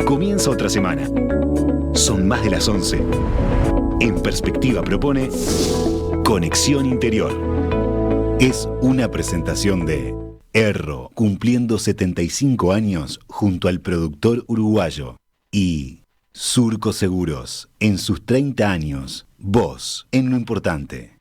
Comienza otra semana. Son más de las 11. En Perspectiva propone Conexión Interior. Es una presentación de Erro, cumpliendo 75 años junto al productor uruguayo. Y Surco Seguros, en sus 30 años, vos en lo importante.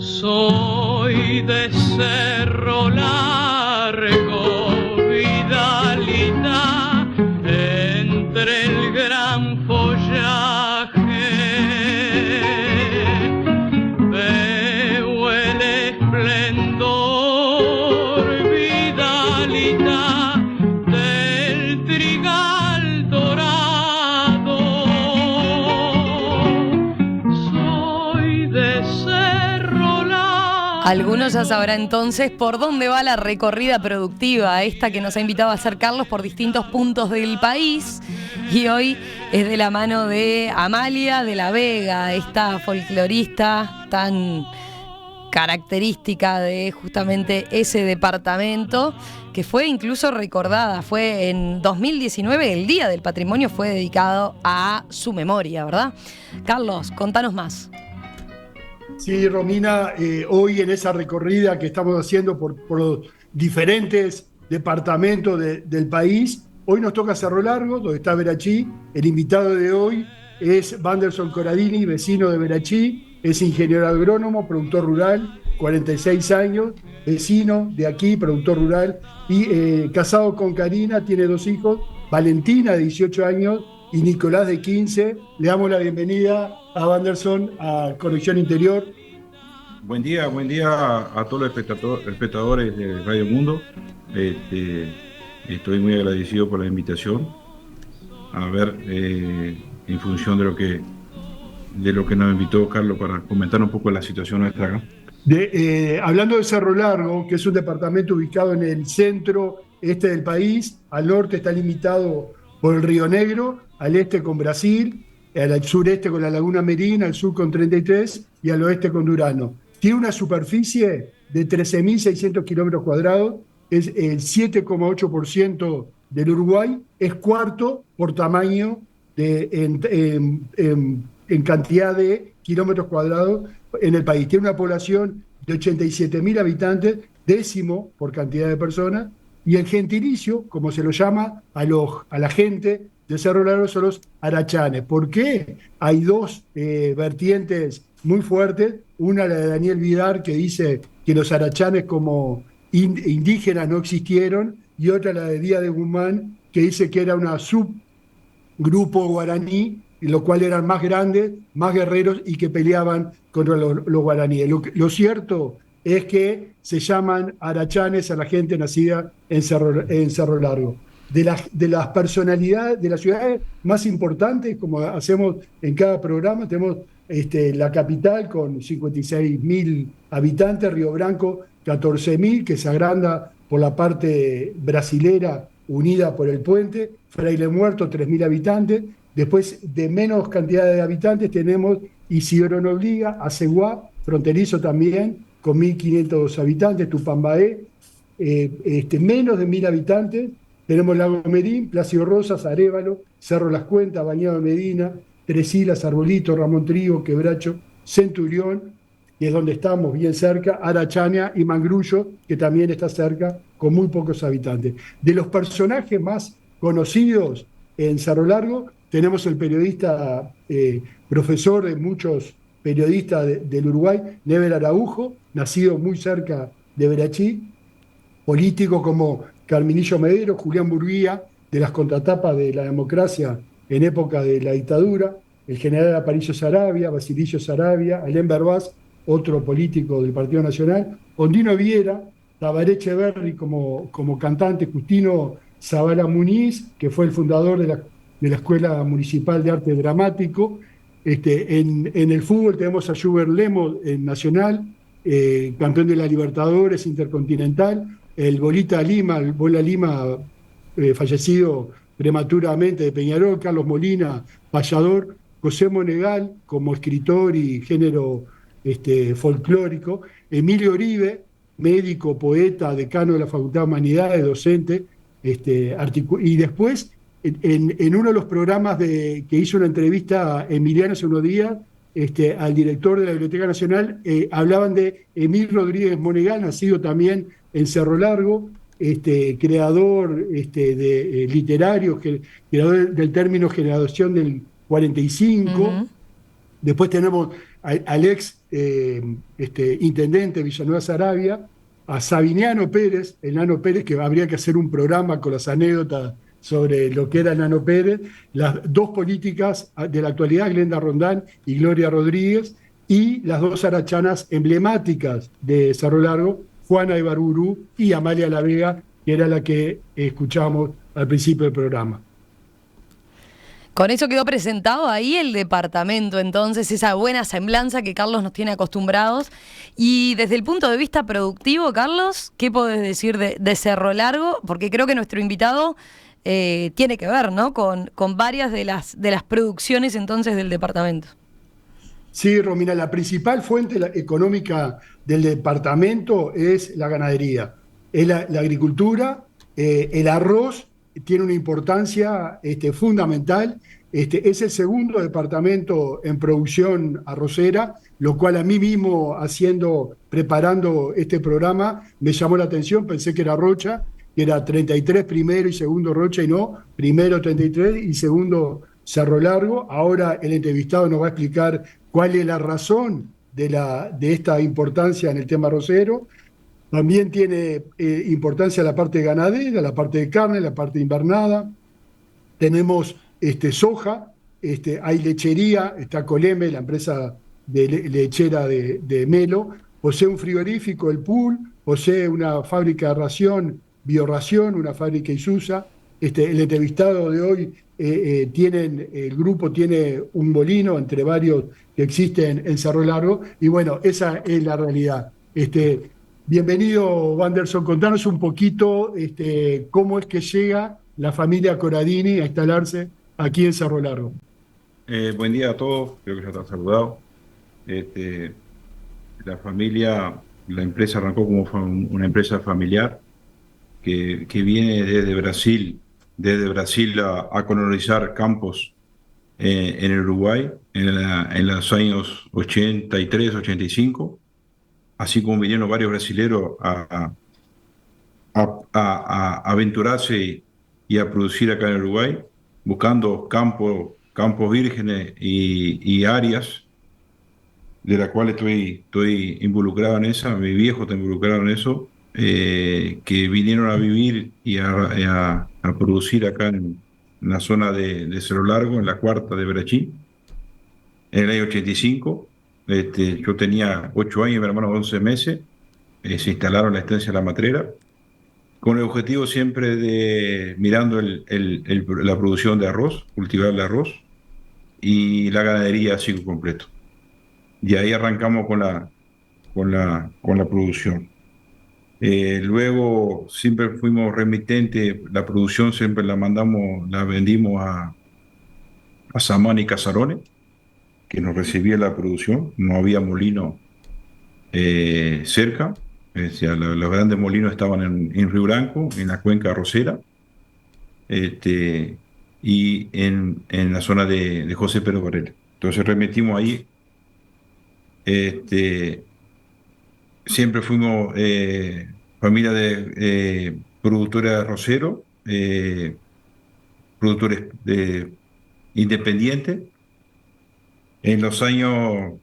Soy de Cerro Largo, Vidalita, entre el gran follaje. Veo el esplendor, Vidalita, del trigal dorado. Soy de Cerro Largo. Algunos ya sabrán entonces por dónde va la recorrida productiva, esta que nos ha invitado a hacer Carlos por distintos puntos del país. Y hoy es de la mano de Amalia de la Vega, esta folclorista tan característica de justamente ese departamento, que fue incluso recordada. Fue en 2019, el Día del Patrimonio fue dedicado a su memoria, ¿verdad? Carlos, contanos más. Sí, Romina, hoy en esa recorrida que estamos haciendo por los diferentes departamentos del país, hoy nos toca Cerro Largo, donde está Verachí. El invitado de hoy es Wanderson Corradini, vecino de Verachí, es ingeniero agrónomo, productor rural, 46 años, vecino de aquí, productor rural, y casado con Karina, tiene 2 hijos, Valentina, de 18 años, y Nicolás, de 15. Le damos la bienvenida a Wanderson a Conexión Interior. Buen día a todos los espectadores de Radio Mundo. Estoy muy agradecido por la invitación a ver, en función de lo que nos invitó Carlos para comentar un poco la situación nuestra acá. Hablando de Cerro Largo, que es un departamento ubicado en el centro este del país, al norte está limitado por el Río Negro, al este con Brasil, al sureste con la Laguna Merina, al sur con 33 y al oeste con Durano. Tiene una superficie de 13.600 kilómetros cuadrados, es el 7,8% del Uruguay, es cuarto por tamaño en cantidad de kilómetros cuadrados en el país. Tiene una población de 87.000 habitantes, décimo por cantidad de personas, y el gentilicio, como se lo llama a la gente de Cerro Largo, son los arachanes. ¿Por qué? Hay 2 vertientes muy fuertes. Una, la de Daniel Vidar, que dice que los arachanes como indígenas no existieron, y otra, la de Díaz de Guzmán, que dice que era una subgrupo guaraní, lo cual eran más grandes, más guerreros y que peleaban contra los guaraníes. Lo cierto es que se llaman arachanes a la gente nacida en Cerro Largo. De las personalidades, de las ciudades más importantes, como hacemos en cada programa, tenemos la capital con 56.000 habitantes, Río Branco 14.000, que se agranda por la parte brasilera unida por el puente, Fraile Muerto 3.000 habitantes. Después, de menos cantidad de habitantes, tenemos Isidoro Nobliga, Aceguá, fronterizo también, con 1.500 habitantes, Tupambaé, menos de 1.000 habitantes. Tenemos Lago Merín, Plácido Rosas, Arévalo, Cerro Las Cuentas, Bañado de Medina, Tres Islas, Arbolito, Ramón Trigo, Quebracho, Centurión, y es donde estamos, bien cerca, Arachania y Mangrullo, que también está cerca, con muy pocos habitantes. De los personajes más conocidos en Cerro Largo, tenemos el periodista, profesor de muchos periodistas del Uruguay, Never Araujo, nacido muy cerca de Verachí, políticos como Carminillo Medero, Julián Burguía, de las contratapas de la democracia en época de la dictadura, el general Aparicio Saravia, Basilio Saravia, Alem Berbás, otro político del Partido Nacional, Ondino Viera, Tabaré Echeverri como cantante, Justino Zavala Muniz, que fue el fundador de la Escuela Municipal de Arte Dramático, En el fútbol tenemos a Schubert Lemo en Nacional, campeón de la Libertadores Intercontinental, el Bolita Lima, el Bola Lima, fallecido prematuramente de Peñarol, Carlos Molina, payador, José Monegal como escritor y género folclórico, Emilio Oribe, médico, poeta, decano de la Facultad de Humanidades, docente, y después en uno de los programas que hizo una entrevista a Emiliano hace unos días, al director de la Biblioteca Nacional, hablaban de Emil Rodríguez Monegal, nacido también en Cerro Largo, creador literario, creador del término generación del 45. Uh-huh. Después tenemos al ex intendente Villanueva Saravia, a Sabiniano Pérez, el Nano Pérez, que habría que hacer un programa con las anécdotas sobre lo que era el Nano Pérez, las dos políticas de la actualidad, Glenda Rondán y Gloria Rodríguez, y las dos arachanas emblemáticas de Cerro Largo, Juana Ibarburú y Amalia La Vega, que era la que escuchamos al principio del programa. Con eso quedó presentado ahí el departamento, entonces, esa buena semblanza que Carlos nos tiene acostumbrados. Y desde el punto de vista productivo, Carlos, ¿qué podés decir de Cerro Largo? Porque creo que nuestro invitado tiene que ver, ¿no?, con varias de las producciones entonces del departamento. Sí, Romina, la principal fuente económica del departamento es la ganadería, es la agricultura, el arroz tiene una importancia fundamental. Es el segundo departamento en producción arrocera, lo cual a mí mismo, preparando este programa, me llamó la atención. Pensé que era Rocha, que era 33 primero y segundo Rocha, y no, primero 33 y segundo Cerro Largo. Ahora el entrevistado nos va a explicar cuál es la razón de esta importancia en el tema arrocero. También tiene importancia la parte ganadera, la parte de carne, la parte invernada. Tenemos soja, hay lechería, está Coleme, la empresa lechera de Melo, posee un frigorífico, el Pool, posee una fábrica de ración, Bioración, una fábrica Isusa. El entrevistado de hoy, el grupo tiene un molino entre varios que existen en Cerro Largo, y bueno, esa es la realidad. Bienvenido, Wanderson. Contanos un poquito cómo es que llega la familia Corradini a instalarse aquí en Cerro Largo. Buen día a todos, creo que ya están saludados. La empresa arrancó como una empresa familiar que viene desde Brasil a colonizar campos en el Uruguay en los años 83, 85. Así como vinieron varios brasileños a aventurarse y a producir acá en Uruguay, buscando campos vírgenes y áreas, de la cual estoy involucrado en esa, mi viejo está involucrado en eso, que vinieron a vivir y a producir acá en la zona de Cerro Largo, en la cuarta de Berachín, en el año 85. Yo tenía 8 años y mi hermano 11 meses. Se instalaron en la estancia La Matrera, con el objetivo siempre de mirando la producción de arroz, cultivar el arroz y la ganadería a ciclo completo. Y ahí arrancamos con la producción. Luego siempre fuimos remitentes, la producción siempre la vendimos a Samán y Casarones, que nos recibía la producción. No había molino cerca, los grandes molinos estaban en Río Branco, en la cuenca arrocera, y en la zona de José Pedro Varela. Entonces remitimos ahí. Siempre fuimos familia de productores arroceros, productores independientes. En los años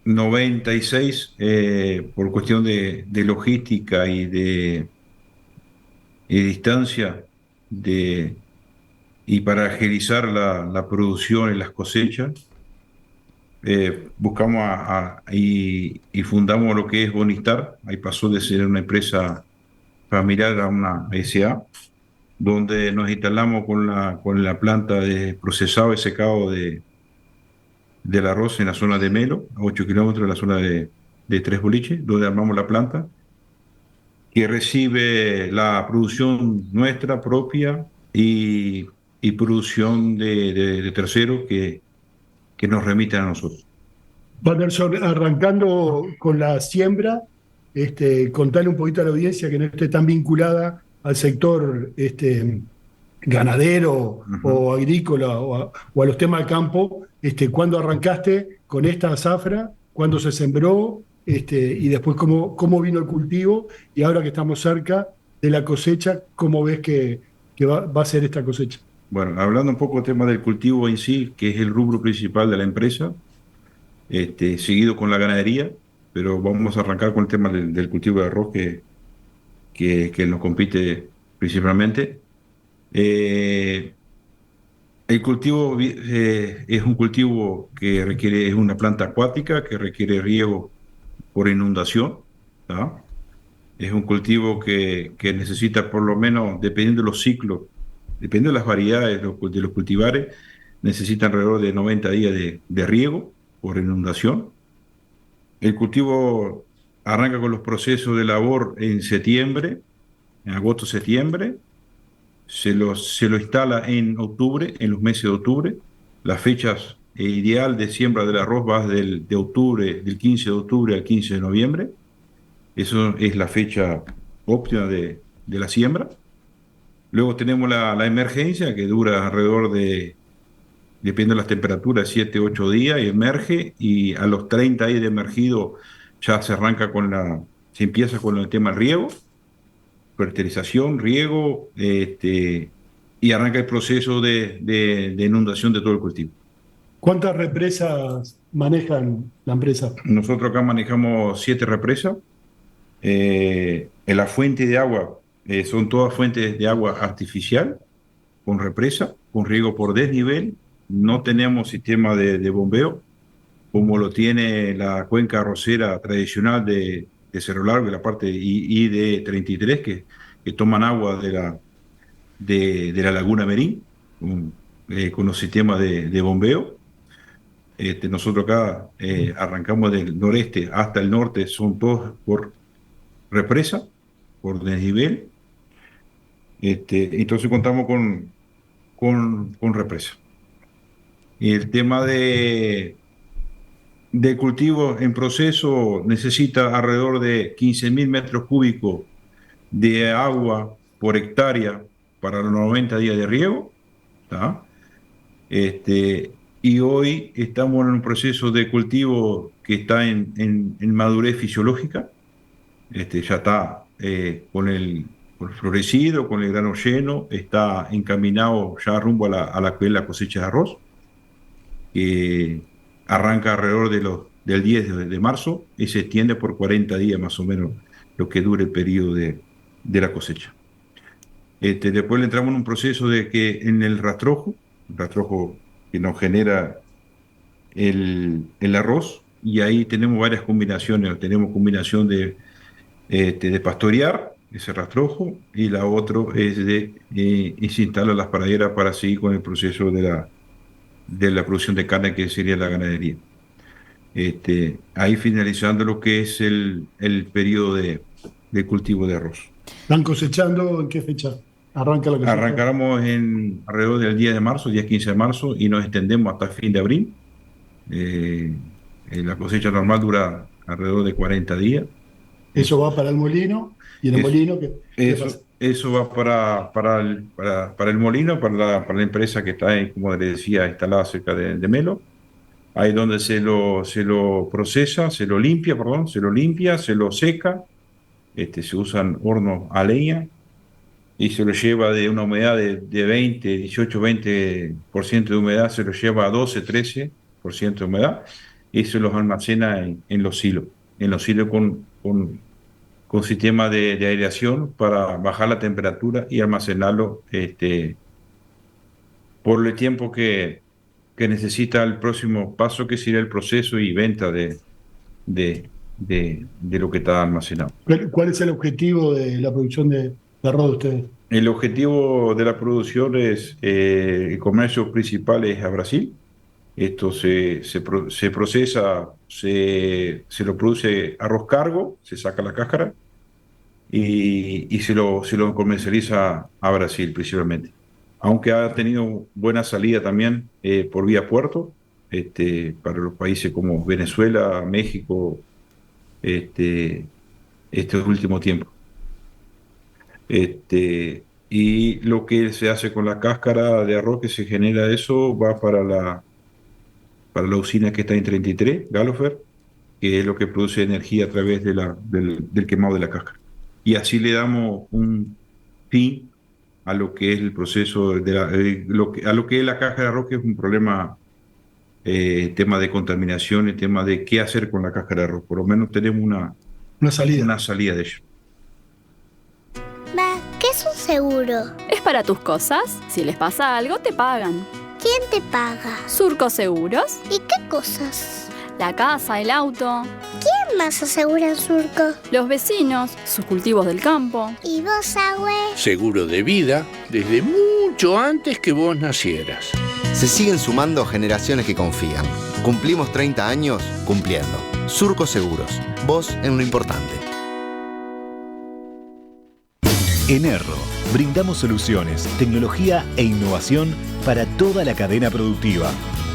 96, por cuestión de logística y de distancia, y para agilizar la producción y las cosechas, buscamos y fundamos lo que es Bonistar. Ahí pasó de ser una empresa familiar a una SA, donde nos instalamos con la planta de procesado y secado de del arroz en la zona de Melo, a 8 kilómetros de la zona de Tres Boliches, donde armamos la planta, que recibe la producción nuestra propia y producción de terceros que nos remiten a nosotros. Wanderson, arrancando con la siembra, contale un poquito a la audiencia que no esté tan vinculada al sector ganadero o agrícola o a los temas de campo. ¿Cuándo arrancaste con esta zafra? ¿Cuándo se sembró? Y después cómo vino el cultivo, y ahora que estamos cerca de la cosecha, ¿cómo ves que va a ser esta cosecha? Bueno, hablando un poco del tema del cultivo en sí, que es el rubro principal de la empresa, seguido con la ganadería, pero vamos a arrancar con el tema del cultivo de arroz que nos compite principalmente. El cultivo es un cultivo que requiere, es una planta acuática que requiere riego por inundación, ¿tá? Es un cultivo que necesita por lo menos, dependiendo de los ciclos, dependiendo de las variedades de los cultivares, necesita alrededor de 90 días de riego por inundación. El cultivo arranca con los procesos de labor en septiembre, en agosto-septiembre, se lo instala en octubre, en los meses de octubre. Las fechas ideal de siembra del arroz va del 15 de octubre al 15 de noviembre. Eso es la fecha óptima de la siembra. Luego tenemos la emergencia, que dura alrededor de, depende de las temperaturas, 7, 8 días, y emerge, y a los 30 días de emergido ya se arranca se empieza con el tema del riego, fertilización, riego, y arranca el proceso de inundación de todo el cultivo. ¿Cuántas represas manejan la empresa? Nosotros acá manejamos 7 represas. En la fuente de agua son todas fuentes de agua artificial, con represa, con riego por desnivel. No tenemos sistema de bombeo, como lo tiene la cuenca arrocera tradicional de Cerro Largo, la parte ID33, que toman agua de la Laguna Merín, con los sistemas de bombeo. Nosotros acá arrancamos del noreste hasta el norte, son todos por represa, por desnivel. Entonces contamos con represa. Y el tema de cultivo en proceso necesita alrededor de 15.000 metros cúbicos de agua por hectárea para los 90 días de riego, ¿tá? Y hoy estamos en un proceso de cultivo que está en madurez fisiológica. Ya está con el florecido, con el grano lleno, está encaminado ya rumbo a la cosecha de arroz, que arranca alrededor del 10 de marzo y se extiende por 40 días más o menos lo que dure el periodo de la cosecha. Después le entramos en un proceso de que en el rastrojo que nos genera el arroz, y ahí tenemos varias combinaciones. Tenemos combinación de pastorear ese rastrojo, y la otra es y se instalan las praderas para seguir con el proceso de la producción de carne, que sería la ganadería. Ahí finalizando lo que es el periodo de cultivo de arroz. ¿Están cosechando en qué fecha? Arranca la cosecha. Arrancamos alrededor del día 15 de marzo, y nos extendemos hasta fin de abril. La cosecha normal dura alrededor de 40 días. ¿Eso va para el molino? ¿Y en el molino qué pasa? Eso va para el molino, para la empresa que está ahí, como les decía, instalada cerca de Melo. Ahí donde se lo procesa, se lo limpia, se lo seca. Se usan hornos a leña, y se lo lleva de una humedad de 18-20% de humedad, se lo lleva a 12-13% de humedad, y se los almacena en los silos. En los silos con sistema de aireación para bajar la temperatura y almacenarlo por el tiempo que necesita el próximo paso, que sería el proceso y venta de lo que está almacenado. ¿Cuál es el objetivo de la producción de arroz de ustedes? El objetivo de la producción es, el comercio principal es a Brasil, Esto se procesa, se lo produce arroz cargo, se saca la cáscara y se lo comercializa a Brasil principalmente. Aunque ha tenido buena salida también por vía puerto, para los países como Venezuela, México, este, este último tiempo. Y lo que se hace con la cáscara de arroz que se genera de eso va para la usina que está en 33, Galofer, que es lo que produce energía a través del quemado de la cáscara. Y así le damos un fin a lo que es el proceso, a lo que es la cáscara de arroz, que es un problema, tema de contaminación, el tema de qué hacer con la cáscara de arroz. Por lo menos tenemos Una salida. una salida de ello. Va, ¿qué es un seguro? Es para tus cosas. Si les pasa algo, te pagan. ¿Quién te paga? Surco Seguros. ¿Y qué cosas? La casa, el auto, ¿Quién más asegura en Surco? los vecinos, sus cultivos del campo. ¿Y vos, Agüe? Seguro de vida desde mucho antes que vos nacieras. Se siguen sumando generaciones que confían. Cumplimos 30 años cumpliendo. Surco Seguros, vos en lo importante. En Erro, brindamos soluciones, tecnología e innovación para toda la cadena productiva.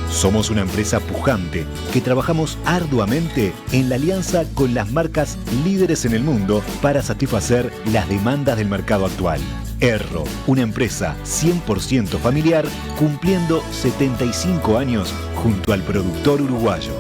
Somos una empresa pujante que trabajamos arduamente en la alianza con las marcas líderes en el mundo para satisfacer las demandas del mercado actual. Erro, una empresa 100% familiar cumpliendo 75 años junto al productor uruguayo.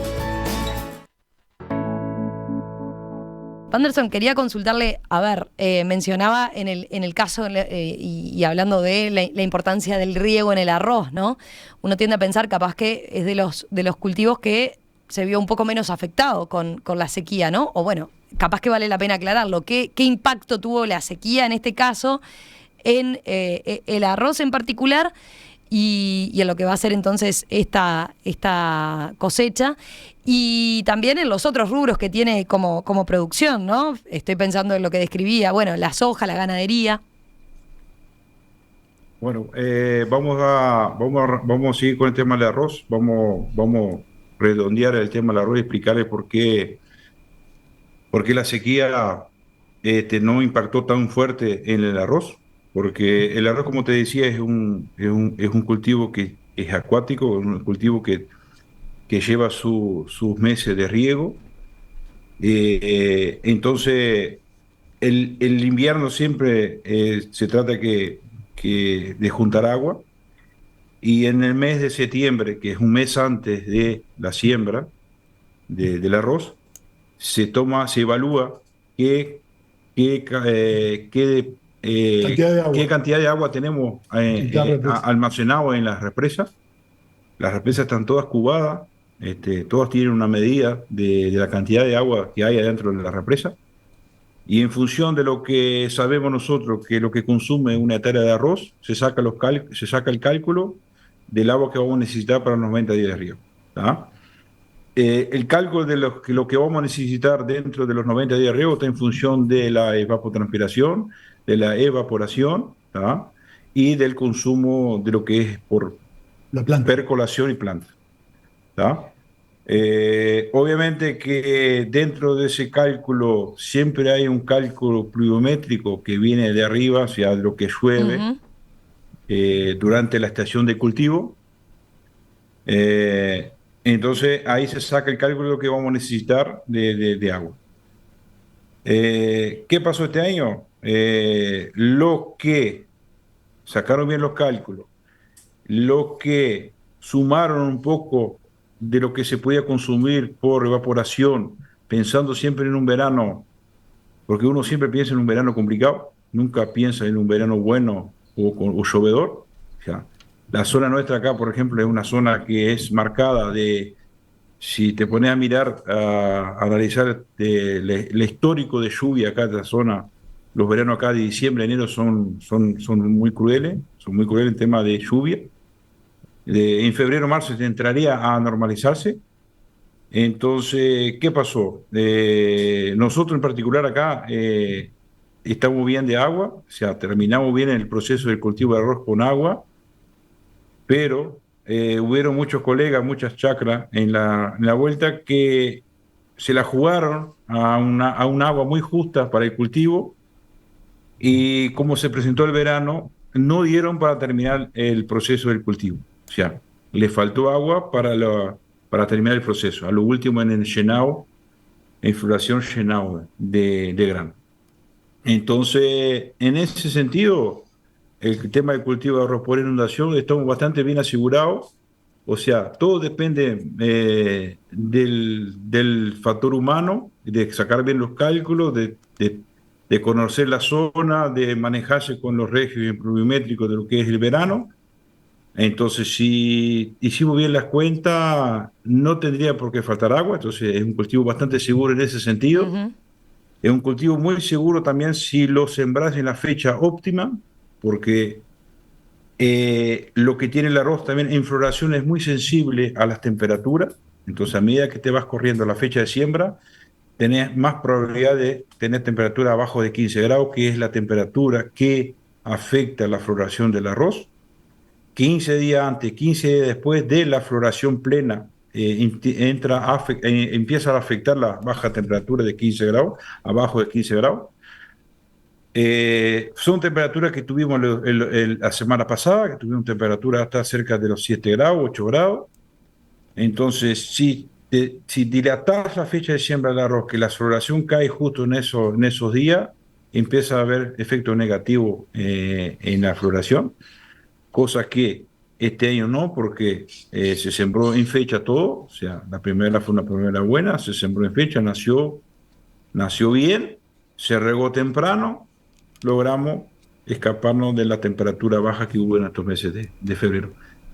Anderson, quería consultarle, a ver, mencionaba en el caso y hablando de la importancia del riego en el arroz, ¿no? Uno tiende a pensar capaz que es de los cultivos que se vio un poco menos afectado con la sequía, ¿no? O bueno, capaz que vale la pena aclararlo. ¿Qué impacto tuvo la sequía en este caso en el arroz en particular y en lo que va a ser entonces esta cosecha? Y también en los otros rubros que tiene como producción, ¿no? Estoy pensando en lo que describía, bueno, la soja, la ganadería. Bueno, vamos a seguir con el tema del arroz. Vamos a redondear el tema del arroz y explicarle por qué la sequía no impactó tan fuerte en el arroz. Porque el arroz, como te decía, es un cultivo que es acuático, un cultivo que lleva sus meses de riego. Entonces, el invierno siempre se trata de juntar agua, y en el mes de septiembre, que es un mes antes de la siembra del arroz, se evalúa qué cantidad de agua tenemos almacenado en las represas. Las represas están todas cubadas, todas tienen una medida de la cantidad de agua que hay adentro de la represa, y en función de lo que sabemos nosotros que lo que consume una hectárea de arroz, se saca el cálculo del agua que vamos a necesitar para los 90 días de riego. El cálculo de lo que vamos a necesitar dentro de los 90 días de riego está en función de la evapotranspiración, de la evaporación, y del consumo de lo que es por La planta. percolación y planta. Obviamente que dentro de ese cálculo siempre hay un cálculo pluviométrico que viene de arriba, o sea, de lo que llueve durante la estación de cultivo. Entonces ahí se saca el cálculo de lo que vamos a necesitar de agua. ¿Qué pasó este año? Lo que sacaron bien los cálculos, lo que sumaron un poco de lo que se podía consumir por evaporación, pensando siempre en un verano, porque uno siempre piensa en un verano complicado, nunca piensa en un verano bueno o llovedor. O sea, la zona nuestra acá, por ejemplo, es una zona que es marcada de, si te pones a mirar, a analizar el histórico de lluvia acá de la zona, los veranos acá de diciembre, enero son muy crueles, en tema de lluvia. En febrero, marzo se entraría a normalizarse. Entonces, ¿qué pasó? Nosotros en particular acá estamos bien de agua, o sea, terminamos bien el proceso del cultivo de arroz con agua, pero hubieron muchos colegas, muchas chacras en la vuelta que se la jugaron a un agua muy justa para el cultivo y como se presentó el verano, no dieron para terminar el proceso del cultivo. O sea, le faltó agua para terminar el proceso. A lo último en el llenado, en floración llenado de grano. Entonces, en ese sentido, el tema del cultivo de arroz por inundación estamos bastante bien asegurados. O sea, todo depende del factor humano, de sacar bien los cálculos, de conocer la zona, de manejarse con los regímenes pluviométricos de lo que es el verano. Entonces, si hicimos bien las cuentas, no tendría por qué faltar agua. Entonces, es un cultivo bastante seguro en ese sentido. Ujú. Es un cultivo muy seguro también si lo sembras en la fecha óptima, porque lo que tiene el arroz también en floración es muy sensible a las temperaturas. Entonces, a medida que te vas corriendo la fecha de siembra, tenés más probabilidad de tener temperatura abajo de 15 grados, que es la temperatura que afecta la floración del arroz. 15 días antes, 15 días después de la floración plena, empieza a afectar la baja temperatura de 15 grados, abajo de 15 grados. Son temperaturas que tuvimos la semana pasada, que tuvimos temperatura hasta cerca de los 7 grados, 8 grados. Entonces, si dilatás la fecha de siembra del arroz, que la floración cae justo en esos días, empieza a haber efecto negativo en la floración, cosa que este año no, porque se sembró en fecha todo. O sea, la primera fue una primera buena, se sembró en fecha, nació bien, se regó temprano, logramos escaparnos de la temperatura baja que hubo en estos meses de febrero.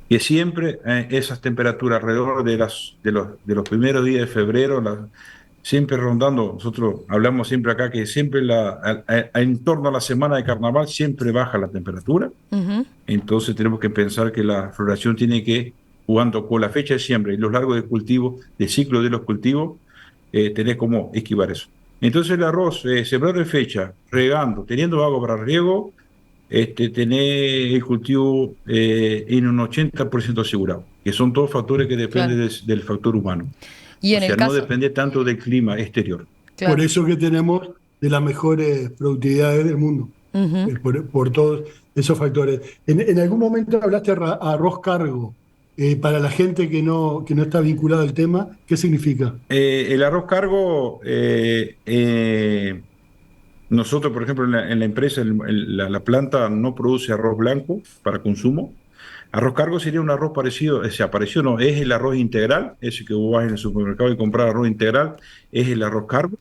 Que siempre esas temperaturas alrededor de los primeros días de febrero, siempre rondando, nosotros hablamos siempre acá que siempre en torno a la semana de carnaval siempre baja la temperatura. Ujú. Entonces tenemos que pensar que la floración tiene que, jugando con la fecha de siembra y los largos de cultivo, de ciclo de los cultivos, tenés como esquivar eso. Entonces el arroz, sembrado en fecha, regando, teniendo agua para riego, tenés el cultivo en un 80% asegurado, que son todos factores que dependen del factor humano. Y en O sea, el caso, no depende tanto del clima exterior. claro. Por eso que tenemos de las mejores productividades del mundo, Ujú. por todos esos factores. En algún momento hablaste de arroz cargo. Para la gente que no está vinculada al tema, ¿qué significa? El arroz cargo, nosotros, por ejemplo, en la empresa, la planta no produce arroz blanco para consumo. Arroz cargo sería un arroz parecido, parecido no, es el arroz integral, ese que vos vas en el supermercado y comprar arroz integral, es el arroz cargo,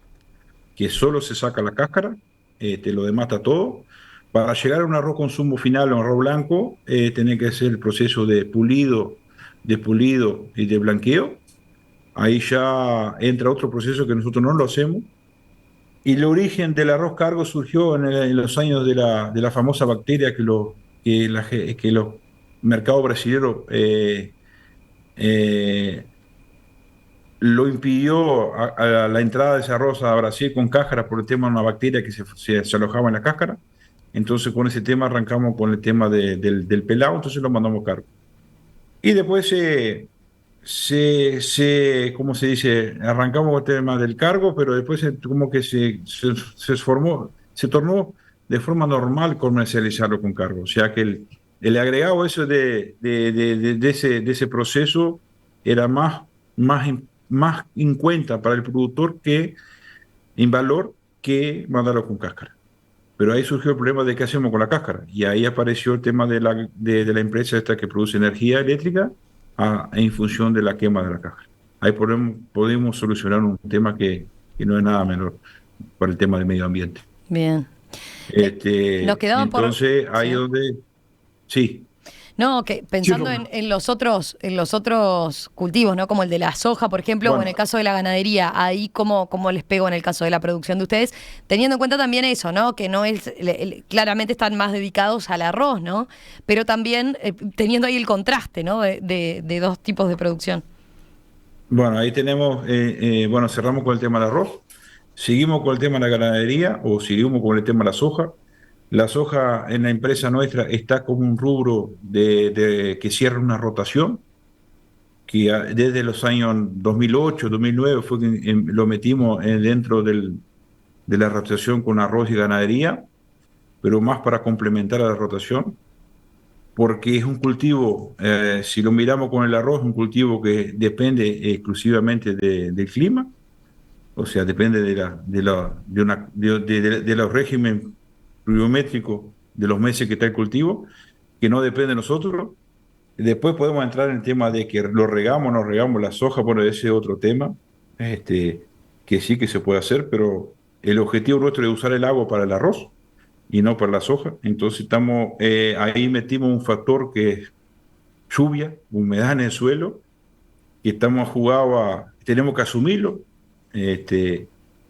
que solo se saca la cáscara, te lo demata todo. Para llegar a un arroz consumo final o un arroz blanco, tenés que hacer el proceso de pulido y de blanqueo. Ahí ya entra otro proceso que nosotros no lo hacemos. Y el origen del arroz cargo surgió en los años de la famosa bacteria que los mercados brasileños lo impidió a la entrada de ese arroz a Brasil con cáscara por el tema de una bacteria que se alojaba en la cáscara. Entonces con ese tema arrancamos con el tema del pelado, entonces lo mandamos cargo. Y después ¿cómo se dice? Arrancamos con el tema del cargo, pero después como que se tornó de forma normal comercializarlo con cargo. O sea que el agregado eso de ese proceso era más en cuenta para el productor que en valor que mandarlo con cáscara. Pero ahí surgió el problema de qué hacemos con la cáscara. Y ahí apareció el tema de la empresa esta que produce energía eléctrica en función de la quema de la cáscara. Ahí podemos solucionar un tema que no es nada menor para el tema del medio ambiente. Bien. Nos quedaban entonces, ahí sí. donde... Sí. No, que pensando Sí, en los otros cultivos, ¿no? Como el de la soja, por ejemplo, Bueno. o en el caso de la ganadería, ahí cómo les pego en el caso de la producción de ustedes, teniendo en cuenta también eso, ¿no? Que no es, claramente están más dedicados al arroz, ¿no? Pero también teniendo ahí el contraste, ¿no? De dos tipos de producción. Bueno, ahí tenemos, cerramos con el tema del arroz, seguimos con el tema de la ganadería o seguimos con el tema de la soja. La soja en la empresa nuestra está como un rubro que cierra una rotación. desde los años 2008, 2009 fue que lo metimos dentro de la rotación con arroz y ganadería, pero más para complementar a la rotación, porque es un cultivo, si lo miramos con el arroz, un cultivo que depende exclusivamente del clima, o sea, depende de los regímenes pluviométricos de los meses que está el cultivo, que no depende de nosotros. Después podemos entrar en el tema de que lo regamos o no regamos la soja, bueno, ese es otro tema, que sí que se puede hacer, pero el objetivo nuestro es usar el agua para el arroz y no para la soja. Entonces ahí metimos un factor que es lluvia, humedad en el suelo, y tenemos que asumirlo.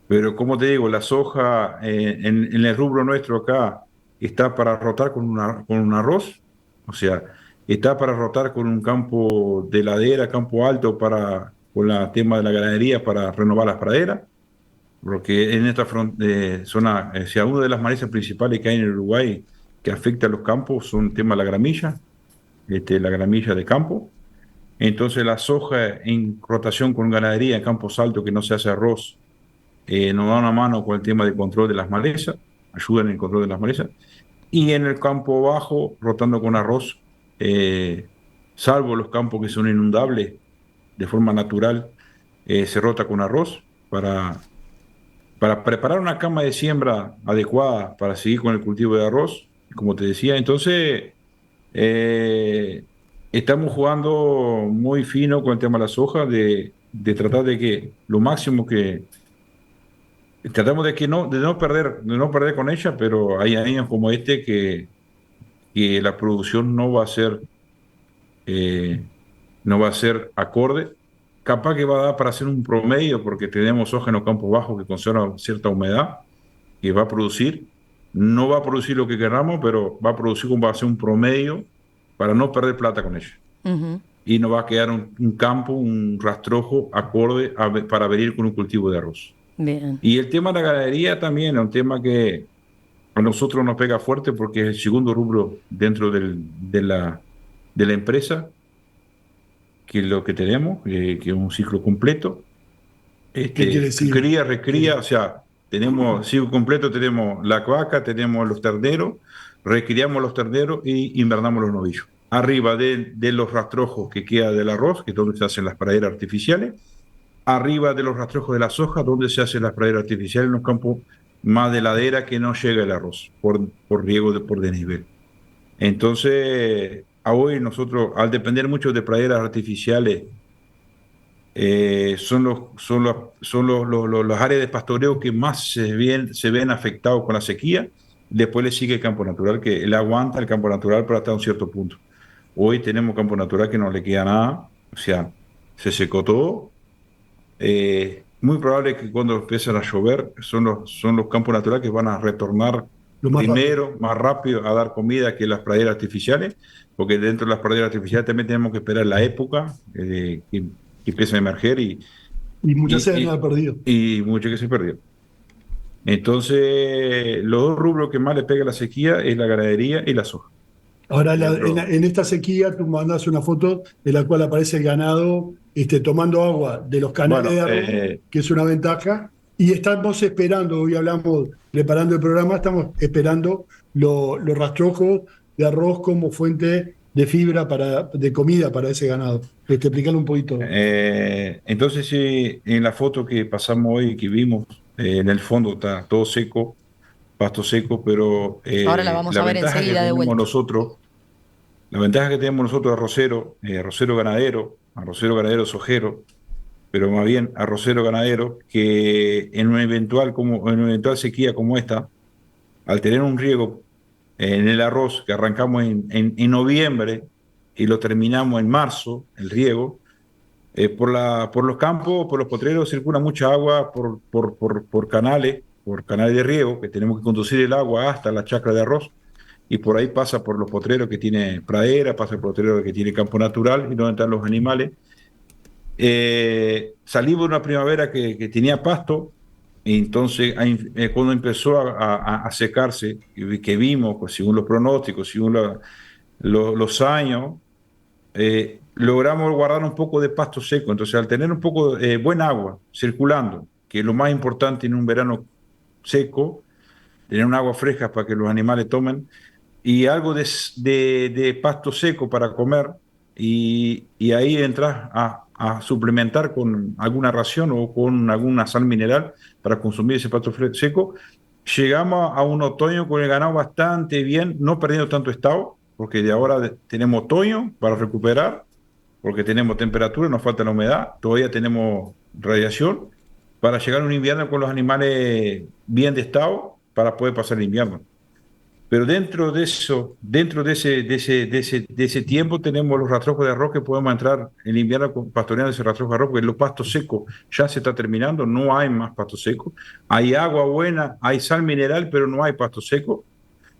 Pero como te digo, la soja en el rubro nuestro acá está para rotar con un arroz, o sea, está para rotar con un campo de ladera, campo alto con el tema de la ganadería para renovar las praderas, porque en esta zona, o sea, una de las malezas principales que hay en el Uruguay que afecta a los campos son el tema de la gramilla de campo. Entonces la soja en rotación con ganadería en campos altos que no se hace arroz, nos da una mano con el tema de control de las malezas, ayuda en el control de las malezas. Y en el campo bajo, rotando con arroz, salvo los campos que son inundables, de forma natural, se rota con arroz para preparar una cama de siembra adecuada para seguir con el cultivo de arroz, como te decía. Entonces, estamos jugando muy fino con el tema de la soja, de tratar de que lo máximo que tratamos de no perder con ella, pero hay años como este que la producción no va a ser acorde. Capaz que va a dar para hacer un promedio, porque tenemos soja en los campos bajos que conservan cierta humedad, que va a producir. No va a producir lo que queramos, pero va a producir como va a ser un promedio para no perder plata con ella. Ujú. Y nos va a quedar un campo, un rastrojo acorde para venir con un cultivo de arroz. Bien. Y el tema de la ganadería también es un tema que a nosotros nos pega fuerte porque es el segundo rubro dentro de la empresa, que es lo que tenemos, que es un ciclo completo. ¿Qué quiere decir? Cría, recría, o sea, tenemos ciclo completo, tenemos la vaca, tenemos los terneros, recriamos los terneros y invernamos los novillos. Arriba de los rastrojos que queda del arroz, que es donde se hacen las praderas artificiales, arriba de los rastrojos de la soja, donde se hacen las praderas artificiales en los campos más de ladera que no llega el arroz, por riego, por desnivel. Entonces, hoy nosotros, al depender mucho de praderas artificiales, son las áreas de pastoreo que más se ven afectados con la sequía. Después le sigue el campo natural, que él aguanta el campo natural pero hasta un cierto punto. Hoy tenemos campo natural que no le queda nada, o sea, se secó todo. Muy probable que cuando empiecen a llover son los campos naturales que van a retornar más rápido a dar comida que las praderas artificiales, porque dentro de las praderas artificiales también tenemos que esperar la época que empieza a emerger y muchas se han perdido. Y mucho que se perdió. Entonces, los dos rubros que más le pega la sequía es la ganadería y la soja. Ahora, en esta sequía, tú mandas una foto de la cual aparece el ganado tomando agua de los canales de arroz, que es una ventaja, y estamos esperando, hoy hablamos, preparando el programa, estamos esperando los rastrojos de arroz como fuente de fibra de comida para ese ganado. Explícalo un poquito. Entonces, en la foto que pasamos hoy, que vimos, en el fondo está todo seco, pasto seco, pero ahora la vamos a ver enseguida de vuelta. La ventaja que tenemos nosotros arrocero ganadero sojero, pero más bien arrocero ganadero, que en una eventual sequía como esta, al tener un riego en el arroz que arrancamos en noviembre y lo terminamos en marzo, el riego, por los campos, por los potreros circula mucha agua por canales de riego, que tenemos que conducir el agua hasta la chacra de arroz, y por ahí pasa por los potreros que tiene pradera, pasa por potreros que tiene campo natural y donde están los animales. Salimos de una primavera que tenía pasto, y entonces cuando empezó a secarse, que vimos, pues, según los pronósticos, según los años, logramos guardar un poco de pasto seco. Entonces, al tener un poco de buen agua circulando, que es lo más importante en un verano seco, tener un agua fresca para que los animales tomen, y algo de pasto seco para comer, y ahí entras a suplementar con alguna ración o con alguna sal mineral para consumir ese pasto seco. Llegamos a un otoño con el ganado bastante bien, no perdiendo tanto estado, porque de ahora tenemos otoño para recuperar, porque tenemos temperatura, nos falta la humedad, todavía tenemos radiación, para llegar a un invierno con los animales bien de estado, para poder pasar el invierno. Pero dentro de ese tiempo tenemos los rastrojos de arroz que podemos entrar en el invierno pastoreando ese rastrojo de arroz, porque los pastos secos ya se está terminando, no hay más pasto seco. Hay agua buena, hay sal mineral, pero no hay pasto seco,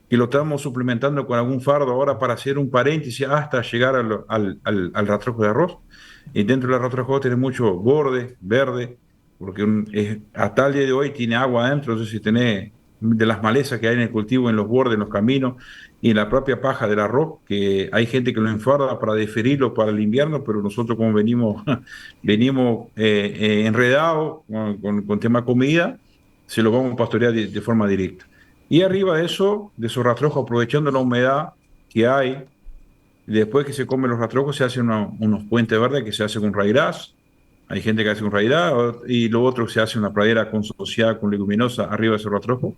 que lo estamos suplementando con algún fardo ahora para hacer un paréntesis hasta llegar al rastrojo de arroz. Y dentro del rastrojo tenemos mucho borde, verde, porque hasta el día de hoy tiene agua adentro, entonces si tenés de las malezas que hay en el cultivo, en los bordes, en los caminos y en la propia paja del arroz, que hay gente que lo enfarda para diferirlo para el invierno, pero nosotros como venimos enredados con tema comida, se lo vamos a pastorear de forma directa. Y arriba de eso, de esos rastrojos, aprovechando la humedad que hay, después que se comen los rastrojos, se hacen unos puentes verdes que se hace con raigras. Hay gente que hace con raigras, y lo otro se hace una pradera consociada con leguminosa arriba de ese rastrojo,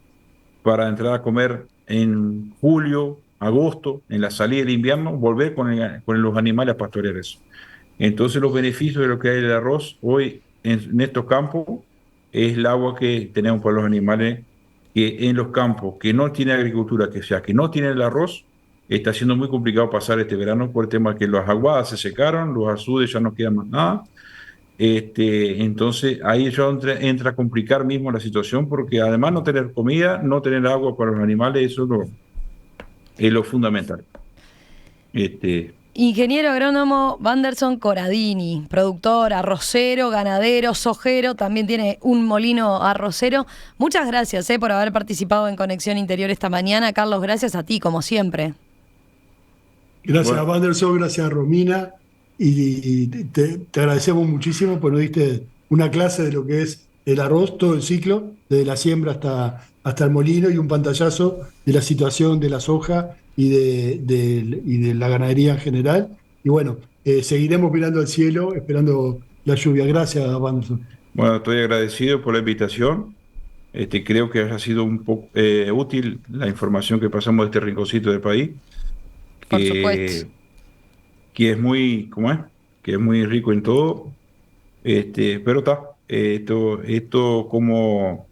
para entrar a comer en julio, agosto, en la salida del invierno, volver con los animales a pastorear eso. Entonces los beneficios de lo que hay del arroz hoy en estos campos es el agua que tenemos para los animales, que en los campos que no tiene agricultura, que no tiene el arroz, está siendo muy complicado pasar este verano por el tema de que las aguadas se secaron, los azudes ya no quedan más nada. Entonces ahí ya entra a complicar mismo la situación, porque además no tener comida, no tener agua para los animales, eso es lo fundamental. Ingeniero agrónomo Wanderson Corradini, productor, arrocero, ganadero, sojero, también tiene un molino arrocero. Muchas gracias por haber participado en Conexión Interior esta mañana. Carlos, gracias a ti, como siempre. Gracias a Wanderson, gracias a Romina. Y te agradecemos muchísimo, porque nos diste una clase de lo que es el arroz, todo el ciclo, desde la siembra hasta el molino, y un pantallazo de la situación de la soja y de la ganadería en general. Y bueno, seguiremos mirando al cielo, esperando la lluvia. Gracias, Wanderson. Bueno, estoy agradecido por la invitación. Creo que ha sido un poco útil la información que pasamos de este rinconcito del país. Por supuesto. Que es muy, que es muy rico en todo, pero esto como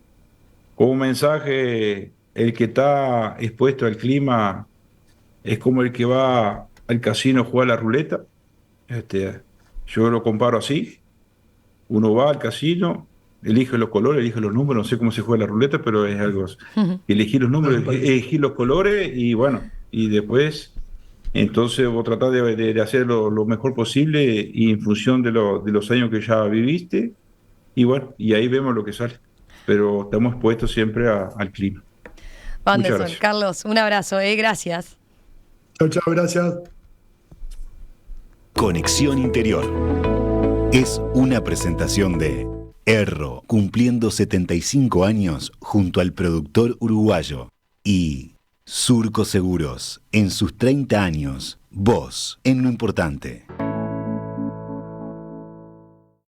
mensaje, el que está expuesto al clima es como el que va al casino a jugar la ruleta. Yo lo comparo así: uno va al casino, elige los colores, elige los números, no sé cómo se juega la ruleta, pero es algo así. Elegir los números, elegir los colores, y bueno, y después entonces vos tratás de hacer lo mejor posible, y en función de los años que ya viviste, y bueno, y ahí vemos lo que sale. Pero estamos expuestos siempre al clima. Wanderson, Carlos, un abrazo, gracias. Chao, gracias. Conexión Interior es una presentación de Erro, cumpliendo 75 años junto al productor uruguayo, y Surco Seguros, en sus 30 años, vos en lo importante.